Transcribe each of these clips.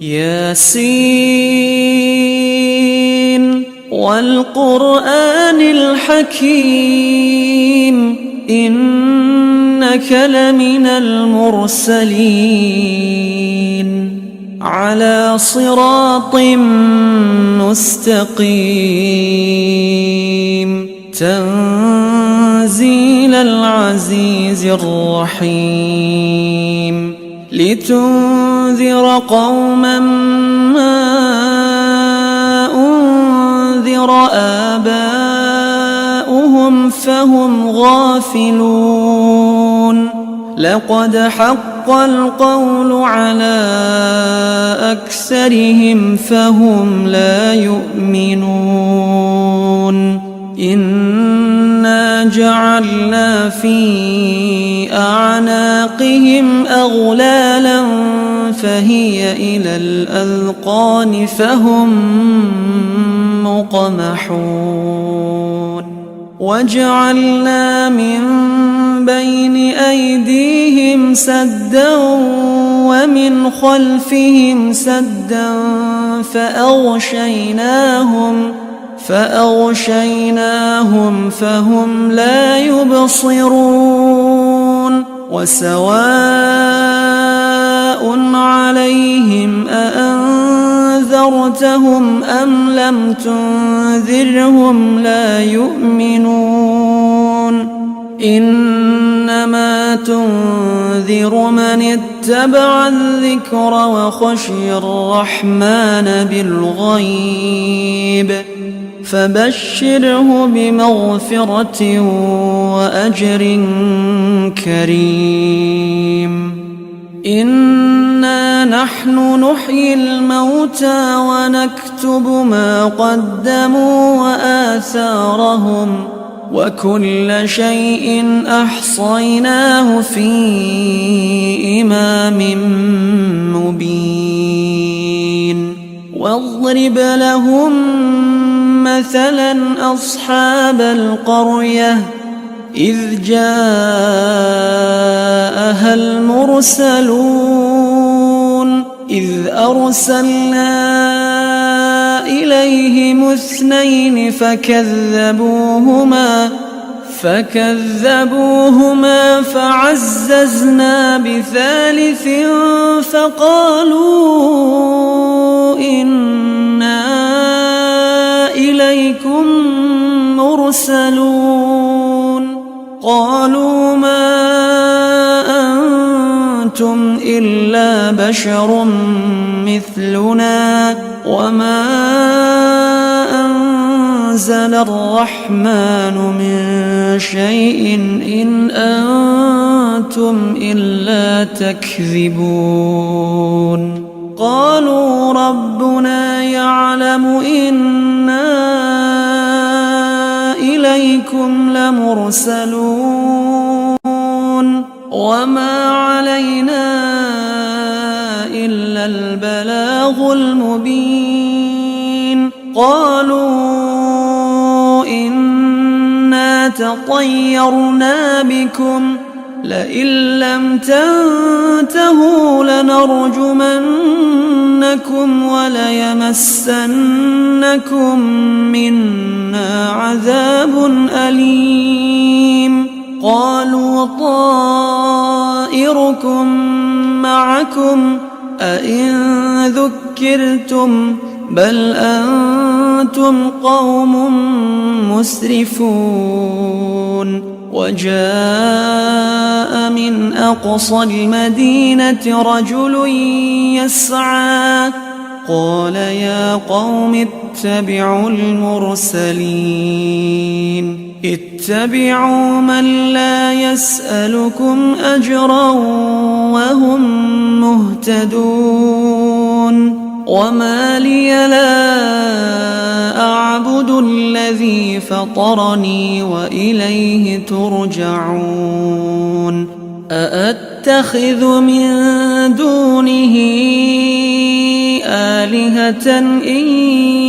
ياسين والقرآن الحكيم إنك لمن المرسلين على صراط مستقيم تنزيل العزيز الرحيم لتنذر قوما ما أنذر آباؤهم فهم غافلون لقد حق القول على أكثرهم فهم لا يؤمنون إنا جعلنا في أعناقهم أغلالا فهي إلى الأذقان فهم مقمحون وجعلنا من بين أيديهم سدا ومن خلفهم سدا فأغشيناهم فهم لا يبصرون وسواء عليهم أأنذرتهم أم لم تنذرهم لا يؤمنون إنما تنذر من اتبع الذكر وخشي الرحمن بالغيب فبشره بمغفرة وأجر كريم إنا نحن نحيي الموتى ونكتب ما قدموا وآثارهم وكل شيء أحصيناه في إمام مبين واضرب لهم مثلا أصحاب القرية إذ جاءها المرسلون إذ أرسلنا إليهم 2 فكذبوهما فعززنا بثالث فقالوا إنا إليكم مرسلون قالوا ما أنتم إلا بشر مثلنا وما أنزل الرحمن من شيء إن أنتم إلا تكذبون قالوا ربنا يعلم إنا إليكم لمرسلون وما علينا إلا البلاغ المبين قالوا إنا تطيرنا بكم لئن لم تنتهوا لنرجمنكم وليمسنكم منا عذاب أليم قالوا طائركم معكم أئن ذكرتم بل أنتم قوم مسرفون وجاء من أقصى المدينة رجل يسعى قال يا قوم اتبعوا المرسلين اتبعوا من لا يسألكم أجرا وهم مهتدون وما لي لا أعبد الذي فطرني وإليه ترجعون أأتخذ من دونه آلهة إن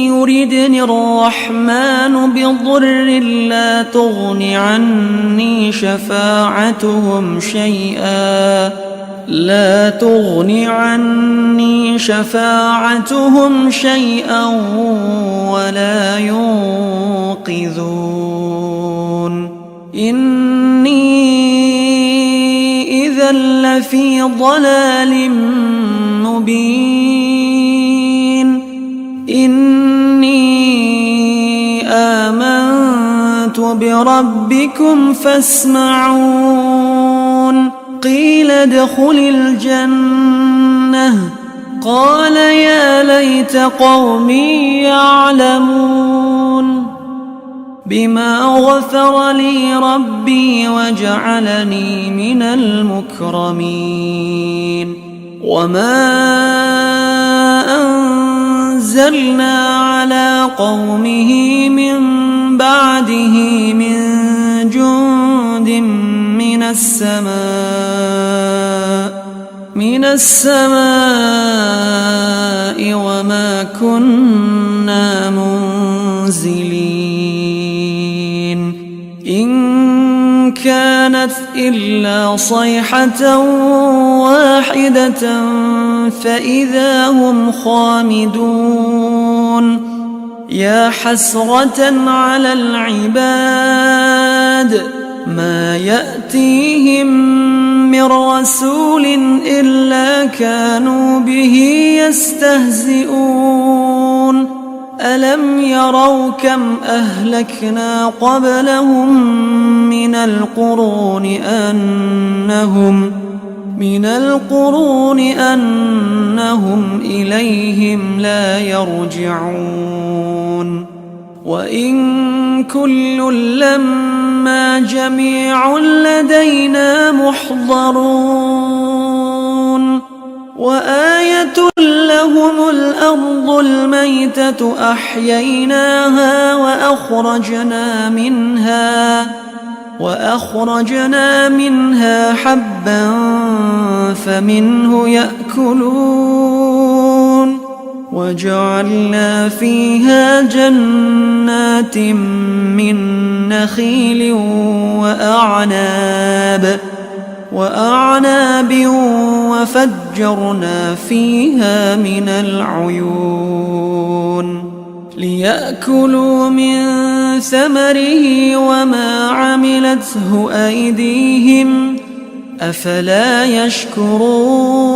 يردني الرحمن بضر لا تغن عني شفاعتهم شيئا لا تغن عني شفاعتهم شيئا ولا ينقذون إني إذا لفي ضلال مبين إني آمنت بربكم فاسمعون قيل ادخل الجنة قال يا ليت قومي يعلمون بما غفر لي ربي وجعلني من المكرمين وما أنزلنا على قومه من بعده من جند من السماء وما كنا منزلين إن كانت إلا صيحة واحدة فإذا هم خامدون يا حسرة على العباد ما يأتيهم من رسول إلا كانوا به يستهزئون ألم يروا كم أهلكنا قبلهم من القرون أنهم إليهم لا يرجعون وإن كل لما جميع لدينا محضرون وآية لهم الأرض الميتة أحييناها وأخرجنا منها حبا فمنه يأكلون وجعلنا فيها جنات من نخيل وأعناب وفجرنا فيها من العيون ليأكلوا من ثمره وما عملته أيديهم أفلا يشكرون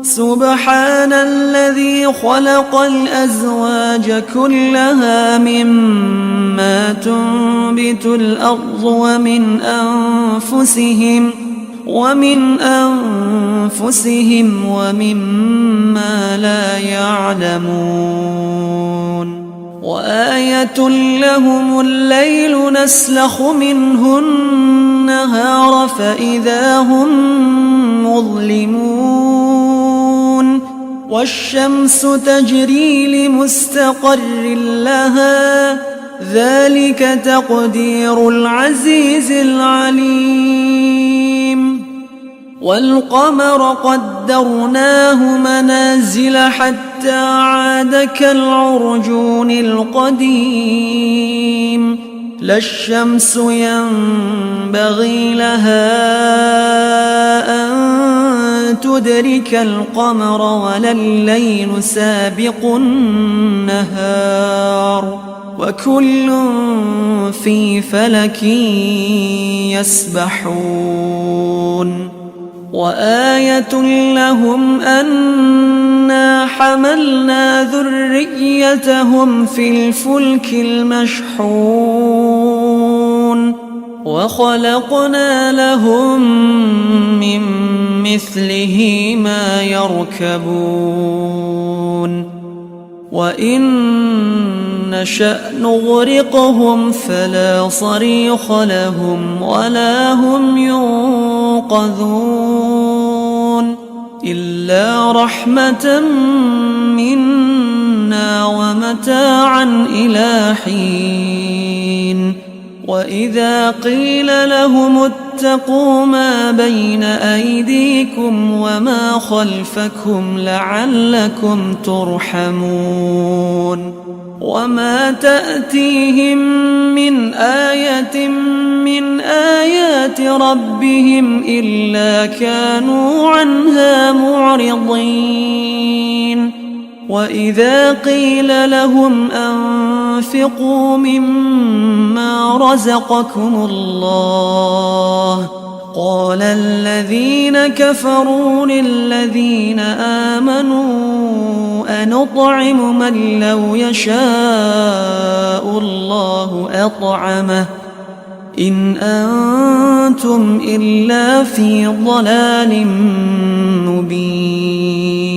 سبحان الذي خلق الأزواج كلها مما تنبت الأرض ومن أنفسهم ومما لا يعلمون وآية لهم الليل نسلخ منه النهار فإذا هم مظلمون والشمس تجري لمستقر لها ذلك تقدير العزيز العليم والقمر قدرناه منازل حتى عاد كالعرجون القديم لا الشمس ينبغي لها أن تدرك القمر ولا الليل سابق النهار وكل في فلك يسبحون وآية لهم أنا حملنا ذريتهم في الفلك المشحون وخلقنا لهم من مثله ما يركبون وإن نشأ نغرقهم فلا صريخ لهم ولا هم ينقذون إلا رحمة منا ومتاعا إلى حين وإذا قيل لهم واتقوا ما بين أيديكم وما خلفكم لعلكم ترحمون وما تأتيهم من آية من آيات ربهم إلا كانوا عنها معرضين وإذا قيل لهم أنفقوا مما رزقكم الله قال الذين كفروا للذين آمنوا أنطعم من لو يشاء الله أطعمه إن أنتم إلا في ضلال مبين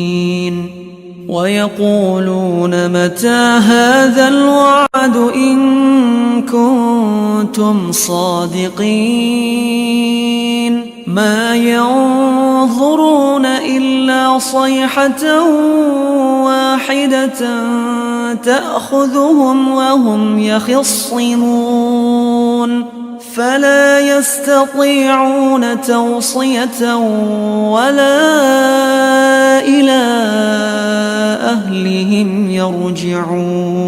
ويقولون متى هذا الوعد إن كنتم صادقين ما ينظرون إلا صيحة واحدة تأخذهم وهم يخصمون فلا يستطيعون توصية ولا إلى أهلهم يرجعون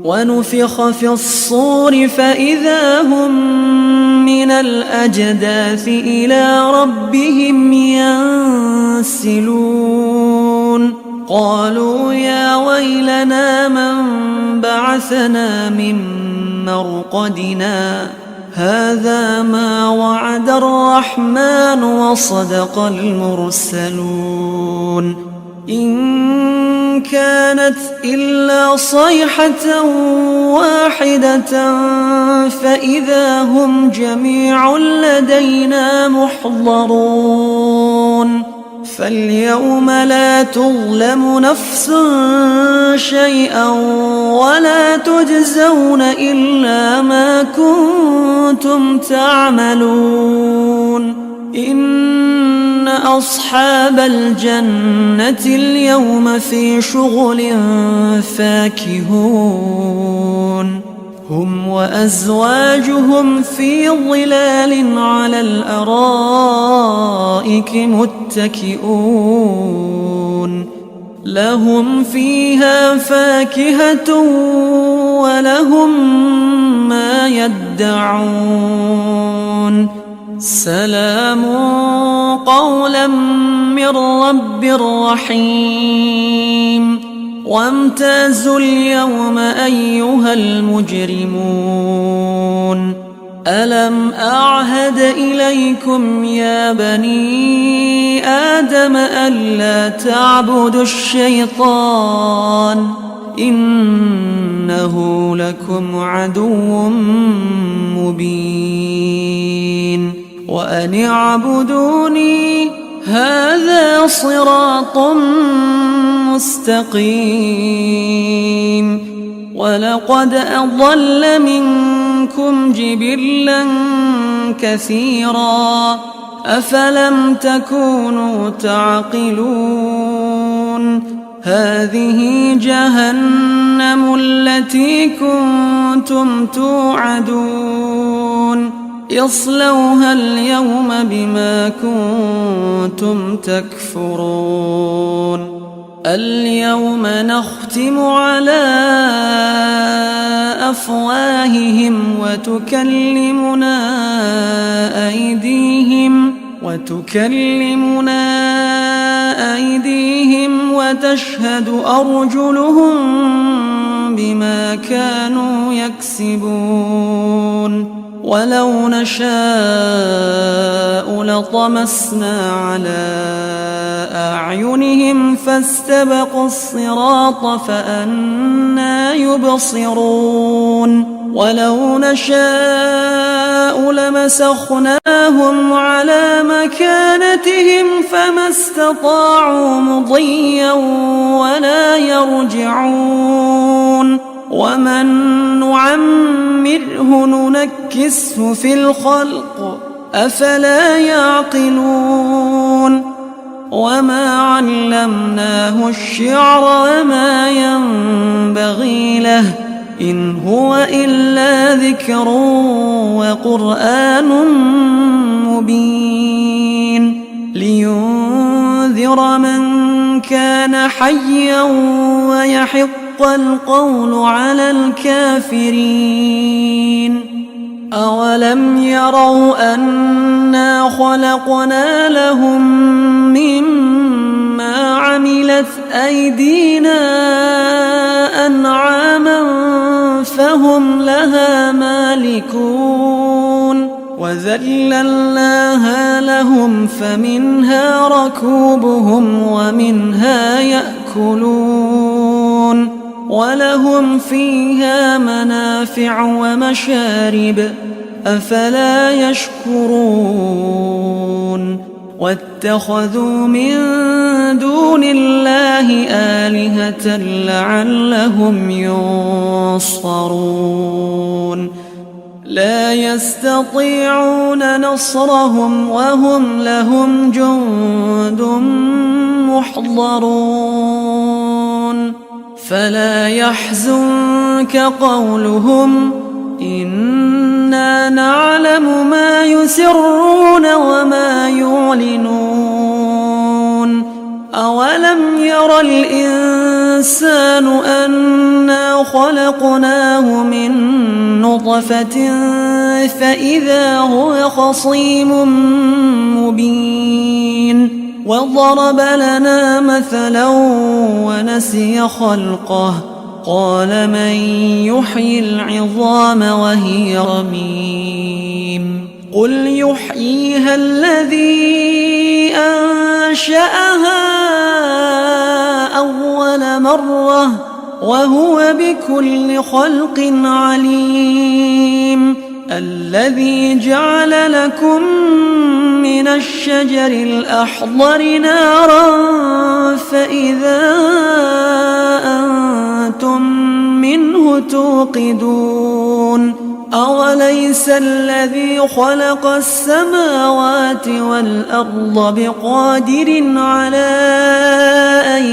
ونفخ في الصور فإذا هم من الأجداث إلى ربهم ينسلون قالوا يا ويلنا من بعثنا من مرقدنا هذا ما وعد الرحمن وصدق المرسلون إن كانت إلا صيحة واحدة فإذا هم جميع لدينا محضرون فاليوم لا تظلم نفس شيئا ولا تجزون إلا ما كنتم تعملون إن أصحاب الجنة اليوم في شغل فاكهون هم وأزواجهم في ظلال على الأرائك متكئون لهم فيها فاكهة ولهم ما يدعون سلام قولا من رب رحيم وامتازوا اليوم أيها المجرمون ألم أعهد إليكم يا بني آدم ألا تعبدوا الشيطان إنه لكم عدو مبين وأن اعبدوني هذا صراط مستقيم ولقد أضل منكم جبلا كثيرا أفلم تكونوا تعقلون هذه جهنم التي كنتم توعدون اصلوها اليوم بما كنتم تكفرون اليوم نختم على أفواههم وتكلمنا أيديهم وتشهد أرجلهم بما كانوا يكسبون ولو نشاء لطمسنا على أعينهم فاستبقوا الصراط فأنى يبصرون ولو نشاء لمسخناهم على مكانتهم فما استطاعوا مضيا ولا يرجعون ومن نعمره ننكسه في الخلق أفلا يعقلون وما علمناه الشعر وما ينبغي له إن هو إلا ذكر وقرآن مبين لينذر من كان حيا ويحق القول على الكافرين أولم يروا أنا خلقنا لهم مما عملت أيدينا أنعاما فهم لها مالكون وذللناها لهم فمنها ركوبهم ومنها يأكلون ولهم فيها منافع ومشارب أفلا يشكرون واتخذوا من دون الله آلهة لعلهم ينصرون لا يستطيعون نصرهم وهم لهم جند محضرون فلا يحزنك قولهم إنا نعلم ما يسرون وما يعلنون أولم ير الإنسان أنا خلقناه من نطفة فإذا هو خصيم مبين وضرب لنا مثلا ونسي خلقه قال من يحيي العظام وهي رميم قل يحييها الذي أنشأها أول مرة وهو بكل خلق عليم الذي جعل لكم من الشجر الأخضر نارا فإذا أنتم منه توقدون أوليس الذي خلق السماوات والأرض بقادر على أن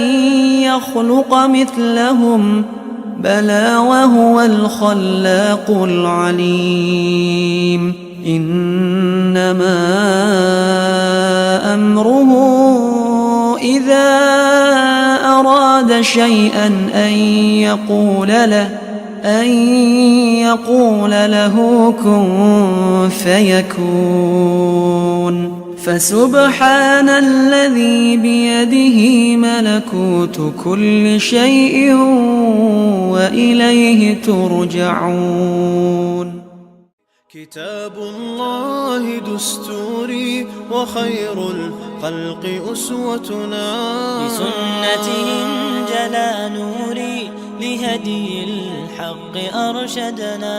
يخلق مثلهم بلى وهو الخلاق العليم إنما أمره إذا أراد شيئا أن يقول له كن فيكون فسبحان الذي بيده ملكوت كل شيء وإليه ترجعون كتاب الله دستوري وخير الخلق أسوتنا بسنته انجلى نوري لهدي الحق أرشدنا